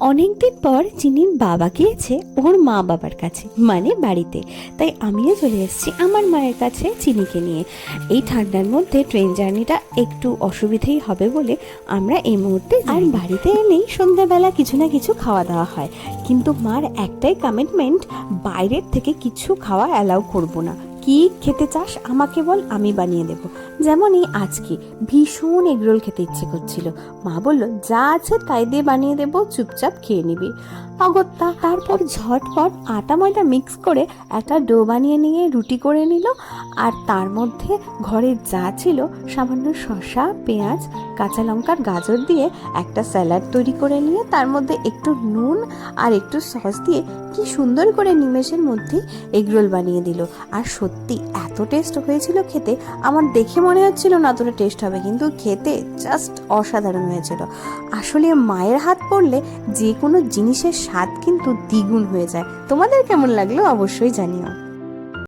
অনেকদিন পর চিনির বাবা গিয়েছে ওর মা বাবার কাছে, মানে বাড়িতে। তাই আমিও চলে এসেছি আমার মায়ের কাছে চিনিকে নিয়ে। এই ঠান্ডার মধ্যে ট্রেন জার্নিটা একটু অসুবিধেই হবে বলে আমরা এই মুহূর্তে আর বাড়িতে এনেই সন্ধ্যাবেলা কিছু না কিছু খাওয়া দাওয়া হয়। কিন্তু মার একটাই কমিটমেন্ট, বাইরের থেকে কিছু খাওয়া অ্যালাউ করবো না। কি খেতে চাস আমাকে বল, আমি বানিয়ে দেব। যেমনই আজকে ভীষণ এগরোল খেতে ইচ্ছে করছিল, মা বলল যা আছে তাই দিয়ে বানিয়ে দেব, চুপচাপ খেয়ে নিবি। অগত্যা তারপর ঝটপট আটা ময়দা মিক্স করে একটা ডো বানিয়ে নিয়ে রুটি করে নিল। আর তার মধ্যে ঘরে যা ছিল সামান্য শসা, পেঁয়াজ, কাঁচা লঙ্কার গাজর দিয়ে একটা স্যালাড তৈরি করে নিয়ে তার মধ্যে একটু নুন আর একটু সস দিয়ে কি সুন্দর করে নিমেষের মধ্যে এগরোল বানিয়ে দিল। আর সত্যি এত টেস্ট হয়েছিল খেতে, আমার দেখে মনে হচ্ছিল না অতটা টেস্ট হবে, কিন্তু খেতে জাস্ট অসাধারণ হয়েছিল। আসলে মায়ের হাত পড়লে যে কোনো জিনিসের স্বাদ কিন্তু দ্বিগুণ হয়ে যায়। তোমাদের কেমন লাগলো অবশ্যই জানিও।